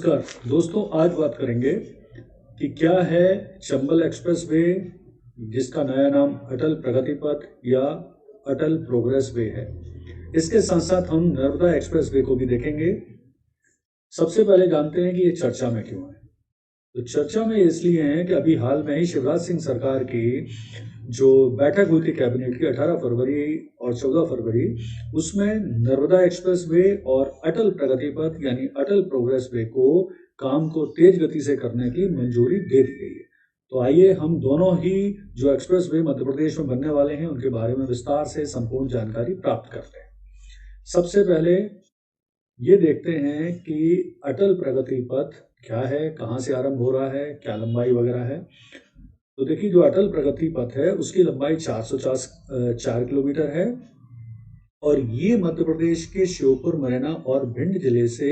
नमस्कार दोस्तों, आज बात करेंगे कि क्या है चंबल एक्सप्रेस वे, जिसका नया नाम अटल प्रगति पथ या अटल प्रोग्रेस वे है। इसके साथ साथ हम नर्मदा एक्सप्रेस वे को भी देखेंगे। सबसे पहले जानते हैं कि ये चर्चा में क्यों है। तो चर्चा में इसलिए है कि अभी हाल में ही शिवराज सिंह सरकार की जो बैठक हुई थी कैबिनेट की 18 फरवरी और 14 फरवरी, उसमें नर्मदा एक्सप्रेस वे और अटल प्रगति पथ यानी अटल प्रोग्रेस वे को काम को तेज गति से करने की मंजूरी दे दी गई है। तो आइए हम दोनों ही जो एक्सप्रेस वे मध्य प्रदेश में बनने वाले हैं उनके बारे में विस्तार से संपूर्ण जानकारी प्राप्त करते हैं। सबसे पहले ये देखते हैं कि अटल प्रगति पथ क्या है, कहाँ से आरंभ हो रहा है, क्या लंबाई वगैरह है। तो देखिए, जो अटल प्रगति पथ है उसकी लंबाई 404 किलोमीटर है और ये मध्य प्रदेश के श्योपुर, मुरैना और भिंड जिले से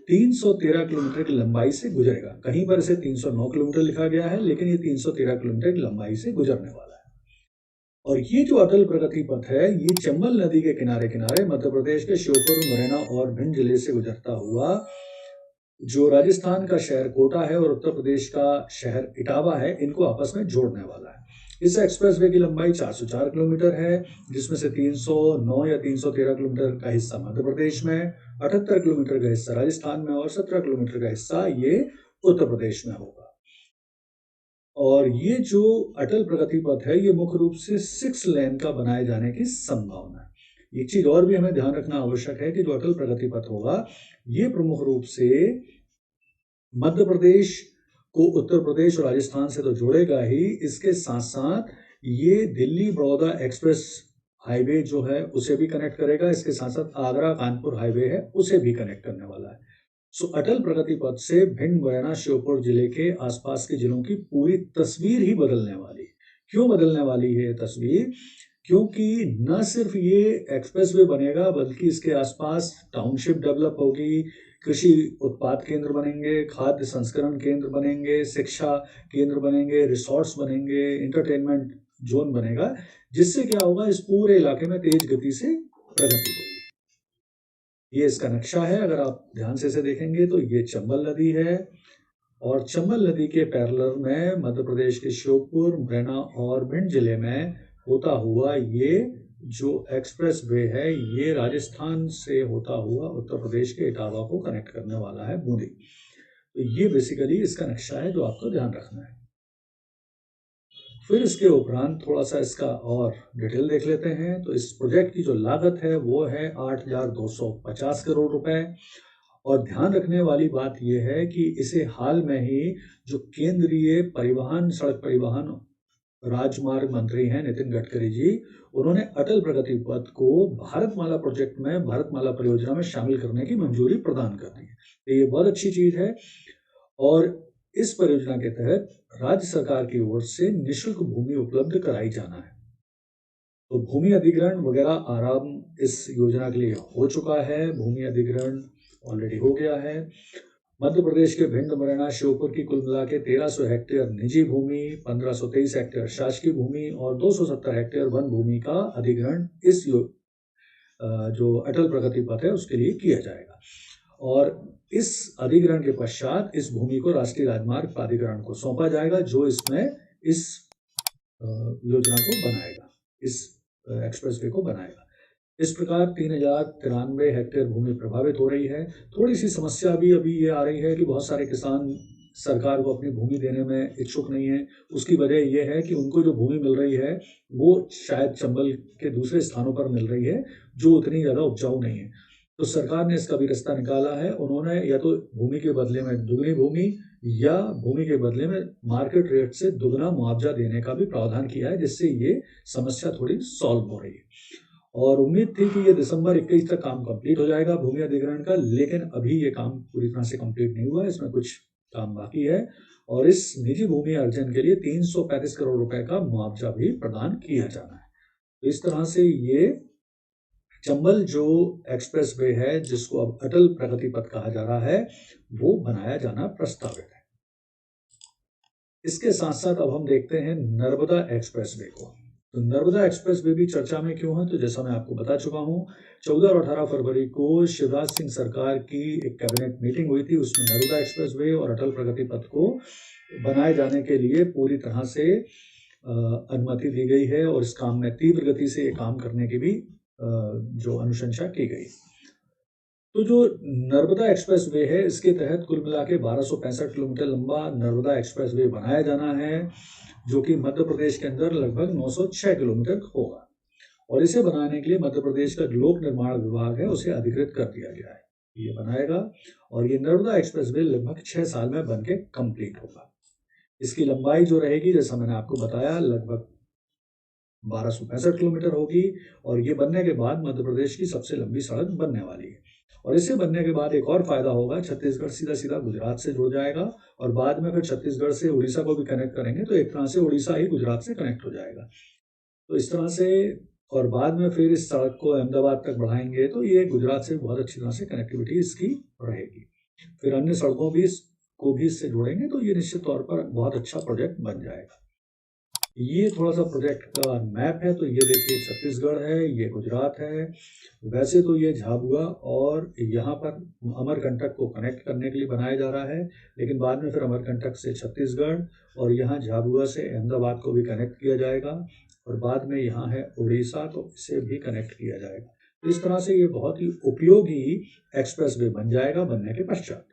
313 किलोमीटर की लंबाई से गुजरेगा। कहीं पर इसे 309 किलोमीटर लिखा गया है, लेकिन ये 313 किलोमीटर की लंबाई से गुजरने वाला है। और ये जो अटल प्रगति पथ है, ये चंबल नदी के किनारे किनारे मध्य प्रदेश के श्योपुर, मुरैना और भिंड जिले से गुजरता हुआ जो राजस्थान का शहर कोटा है और उत्तर प्रदेश का शहर इटावा है, इनको आपस में जोड़ने वाला है। इस एक्सप्रेसवे की लंबाई 404 किलोमीटर है, जिसमें से 309 या 313 किलोमीटर का हिस्सा मध्य प्रदेश में, 78 किलोमीटर का हिस्सा राजस्थान में और 17 किलोमीटर का हिस्सा ये उत्तर प्रदेश में होगा। और ये जो अटल प्रगति पथ है, ये मुख्य रूप से 6 लेन का बनाए जाने की संभावना है। एक चीज और भी हमें ध्यान रखना आवश्यक है कि जो अटल प्रगति पथ होगा, ये प्रमुख रूप से मध्य प्रदेश को उत्तर प्रदेश और राजस्थान से तो जोड़ेगा ही, इसके साथ साथ ये दिल्ली बड़ौदा एक्सप्रेस हाईवे जो है उसे भी कनेक्ट करेगा। इसके साथ साथ आगरा कानपुर हाईवे है, उसे भी कनेक्ट करने वाला है। सो अटल प्रगति पथ से भिंड, मुरैना, श्योपुर जिले के आसपास के जिलों की पूरी तस्वीर ही बदलने वाली है। क्यों बदलने वाली है ये तस्वीर? क्योंकि न सिर्फ ये एक्सप्रेसवे बनेगा, बल्कि इसके आसपास टाउनशिप डेवलप होगी, कृषि उत्पाद केंद्र बनेंगे, खाद्य संस्करण केंद्र बनेंगे, शिक्षा केंद्र बनेंगे, रिसोर्ट्स बनेंगे, एंटरटेनमेंट जोन बनेगा, जिससे क्या होगा, इस पूरे इलाके में तेज गति से प्रगति होगी। ये इसका नक्शा है। अगर आप ध्यान से इसे देखेंगे तो ये चंबल नदी है और चंबल नदी के पैरेलल में मध्य प्रदेश के श्योपुर, मुरैना और भिंड जिले में होता हुआ ये जो एक्सप्रेस वे है, ये राजस्थान से होता हुआ उत्तर प्रदेश के इटावा को कनेक्ट करने वाला है, बूंदी। तो ये बेसिकली इसका नक्शा है जो आपको ध्यान रखना है। फिर इसके उपरांत थोड़ा सा इसका और डिटेल देख लेते हैं। तो इस प्रोजेक्ट की जो लागत है वो है 8,250 करोड़ रुपए। और ध्यान रखने वाली बात यह है कि इसे हाल में ही जो केंद्रीय परिवहन, सड़क परिवहन, राजमार्ग मंत्री हैं नितिन गडकरी जी, उन्होंने अटल प्रगति पथ को भारतमाला प्रोजेक्ट में, भारतमाला परियोजना में शामिल करने की मंजूरी प्रदान कर दी है। तो ये बहुत अच्छी चीज है। और इस परियोजना के तहत राज्य सरकार की ओर से निःशुल्क भूमि उपलब्ध कराई जाना है। तो भूमि अधिग्रहण वगैरह आरंभ इस योजना के लिए हो चुका है। भूमि अधिग्रहण ऑलरेडी हो गया है। मध्य प्रदेश के भिंड, मुरैना, श्योपुर की कुल मिला के 1300 हेक्टेयर निजी भूमि, 1523 हेक्टेयर शासकीय भूमि और 270 हेक्टेयर वन भूमि का अधिग्रहण इस जो अटल प्रगति पथ है उसके लिए किया जाएगा। और इस अधिग्रहण के पश्चात इस भूमि को राष्ट्रीय राजमार्ग प्राधिकरण को सौंपा जाएगा, जो इसमें इस योजना को बनाएगा, इस एक्सप्रेसवे को बनाएगा। इस प्रकार 3093 हेक्टेयर भूमि प्रभावित हो रही है। थोड़ी सी समस्या भी अभी ये आ रही है कि बहुत सारे किसान सरकार को अपनी भूमि देने में इच्छुक नहीं है। उसकी वजह यह है कि उनको जो भूमि मिल रही है वो शायद चंबल के दूसरे स्थानों पर मिल रही है, जो उतनी ज़्यादा उपजाऊ नहीं है। तो सरकार ने इसका भी रास्ता निकाला है। उन्होंने या तो भूमि के बदले में दुगनी भूमि या भूमि के बदले में मार्केट रेट से दुगना मुआवजा देने का भी प्रावधान किया है, जिससे ये समस्या थोड़ी सॉल्व हो रही है। और उम्मीद थी कि ये दिसंबर 21 तक काम कंप्लीट हो जाएगा भूमि अधिग्रहण का, लेकिन अभी ये काम पूरी तरह से कंप्लीट नहीं हुआ है, इसमें कुछ काम बाकी है। और इस निजी भूमि अर्जन के लिए 335 करोड़ रुपए का मुआवजा भी प्रदान किया जाना है। तो इस तरह से ये चंबल जो एक्सप्रेस वे है, जिसको अब अटल प्रगति पथ कहा जा रहा है, वो बनाया जाना प्रस्तावित है। इसके साथ साथ अब हम देखते हैं नर्मदा एक्सप्रेस वे को। तो नर्मदा एक्सप्रेस वे भी चर्चा में क्यों है, तो जैसा मैं आपको बता चुका हूँ, 14 और 18 फरवरी को शिवराज सिंह सरकार की एक कैबिनेट मीटिंग हुई थी। उसमें नर्मदा एक्सप्रेस वे और अटल प्रगति पथ को बनाए जाने के लिए पूरी तरह से अनुमति दी गई है और इस काम में तीव्र गति से ये काम करने की भी जो अनुशंसा की गई। तो जो नर्मदा एक्सप्रेस वे है, इसके तहत कुल मिला के 1265 किलोमीटर लंबा नर्मदा एक्सप्रेस वे बनाया जाना है, जो कि मध्य प्रदेश के अंदर लगभग 906 किलोमीटर होगा। और इसे बनाने के लिए मध्य प्रदेश का लोक निर्माण विभाग है, उसे अधिकृत कर दिया गया है। ये बनाएगा और ये नर्मदा एक्सप्रेस वे लगभग 6 साल में बन के कंप्लीट होगा। इसकी लंबाई जो रहेगी, जैसा मैंने आपको बताया, लगभग 1265 किलोमीटर होगी और ये बनने के बाद मध्य प्रदेश की सबसे लंबी सड़क बनने वाली है। और इसे बनने के बाद एक और फायदा होगा, छत्तीसगढ़ सीधा सीधा गुजरात से जुड़ जाएगा और बाद में फिर छत्तीसगढ़ से उड़ीसा को भी कनेक्ट करेंगे, तो एक तरह से उड़ीसा ही गुजरात से कनेक्ट हो जाएगा। तो इस तरह से, और बाद में फिर इस सड़क को अहमदाबाद तक बढ़ाएंगे, तो ये गुजरात से बहुत अच्छी तरह से कनेक्टिविटी इसकी रहेगी। फिर अन्य सड़कों को भी इससे जोड़ेंगे, तो ये निश्चित तौर पर बहुत अच्छा प्रोजेक्ट बन जाएगा। ये थोड़ा सा प्रोजेक्ट का मैप है। तो ये देखिए छत्तीसगढ़ है, ये गुजरात है। वैसे तो ये झाबुआ और यहाँ पर अमरकंटक को कनेक्ट करने के लिए बनाया जा रहा है, लेकिन बाद में फिर अमरकंटक से छत्तीसगढ़ और यहाँ झाबुआ से अहमदाबाद को भी कनेक्ट किया जाएगा और बाद में यहाँ है उड़ीसा, तो इसे भी कनेक्ट किया जाएगा। तो इस तरह से ये बहुत ही उपयोगी एक्सप्रेस वे बन जाएगा बनने के पश्चात।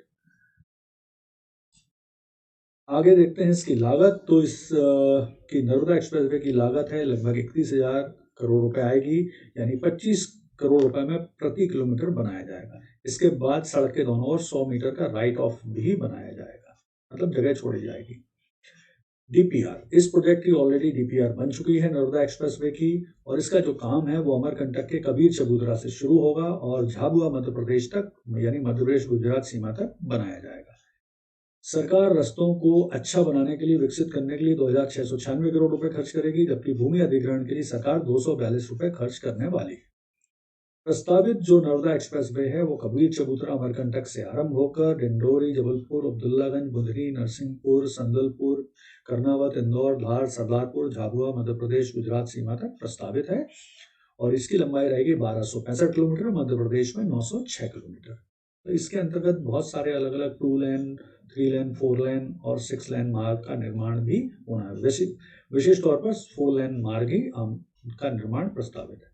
आगे देखते हैं इसकी लागत। तो इस की नर्मदा एक्सप्रेस वे की लागत है लगभग 31,000 करोड़ रुपए आएगी, यानी 25 करोड़ रुपए में प्रति किलोमीटर बनाया जाएगा। इसके बाद सड़क के दोनों ओर 100 मीटर का राइट ऑफ भी बनाया जाएगा, मतलब जगह छोड़ी जाएगी। डीपीआर, इस प्रोजेक्ट की ऑलरेडी डीपीआर बन चुकी है नर्मदा एक्सप्रेस वे की, और इसका जो काम है वो अमरकंटक के कबीर चबूतरा से शुरू होगा और झाबुआ मध्य प्रदेश तक, यानी मध्य प्रदेश गुजरात सीमा तक बनाया जाएगा। सरकार रस्तों को अच्छा बनाने के लिए, विकसित करने के लिए 2,696 करोड़ रुपए खर्च करेगी, जबकि भूमि अधिग्रहण के लिए सरकार 242 रुपए खर्च करने वाली है। प्रस्तावित जो नर्मदा एक्सप्रेस वे है वो कबीर चबूतरा अमरकंटक से आरंभ होकर डिंडोरी, जबलपुर, अब्दुल्लागंज, बुंदरी, नरसिंहपुर, संदलपुर, कर्नावत, इंदौर, धार, सरदारपुर, झाबुआ, मध्य प्रदेश गुजरात सीमा तक प्रस्तावित है और इसकी लंबाई रहेगी 1265 किलोमीटर, मध्य प्रदेश में 906 किलोमीटर। तो इसके अंतर्गत बहुत सारे अलग अलग 2 लेन, 3 लेन, 4 लेन और 6 लेन मार्ग का निर्माण भी होना है। विशेष तौर पर 4 लेन मार्ग ही का निर्माण प्रस्तावित है।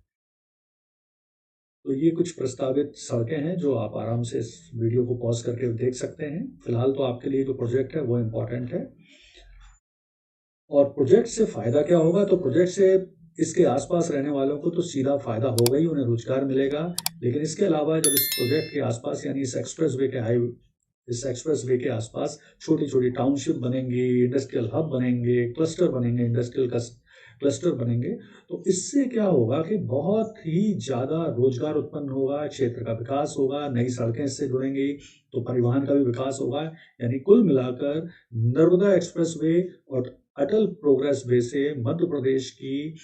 तो ये कुछ प्रस्तावित सड़कें हैं जो आप आराम से इस वीडियो को पॉज करके देख सकते हैं। फिलहाल तो आपके लिए जो प्रोजेक्ट है वो इम्पोर्टेंट है। और प्रोजेक्ट से फायदा क्या होगा, तो प्रोजेक्ट से इसके आसपास रहने वालों को तो सीधा फायदा होगा ही, उन्हें रोजगार मिलेगा। लेकिन इसके अलावा जब इस प्रोजेक्ट के आसपास, यानी इस एक्सप्रेस वे के आसपास छोटी छोटी टाउनशिप बनेंगी, इंडस्ट्रियल हब बनेंगे, क्लस्टर बनेंगे, इंडस्ट्रियल क्लस्टर बनेंगे, तो इससे क्या होगा कि बहुत ही ज़्यादा रोजगार उत्पन्न होगा, क्षेत्र का विकास होगा, नई सड़कें इससे जुड़ेंगी, तो परिवहन का भी विकास होगा। यानी कुल मिलाकर नर्मदा एक्सप्रेस वे और अटल प्रोग्रेस वे से मध्य प्रदेश की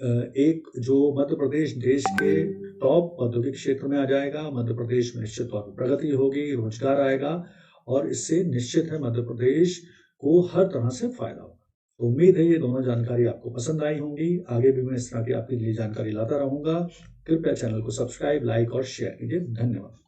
मध्य प्रदेश देश के टॉप औद्योगिक क्षेत्र में आ जाएगा। मध्य प्रदेश में निश्चित तौर पर प्रगति होगी, रोजगार आएगा और इससे निश्चित है मध्य प्रदेश को हर तरह से फायदा होगा। तो उम्मीद है ये दोनों जानकारी आपको पसंद आई होंगी। आगे भी मैं इस तरह की आपके लिए जानकारी लाता रहूंगा। कृपया चैनल को सब्सक्राइब, लाइक और शेयर कीजिए। धन्यवाद।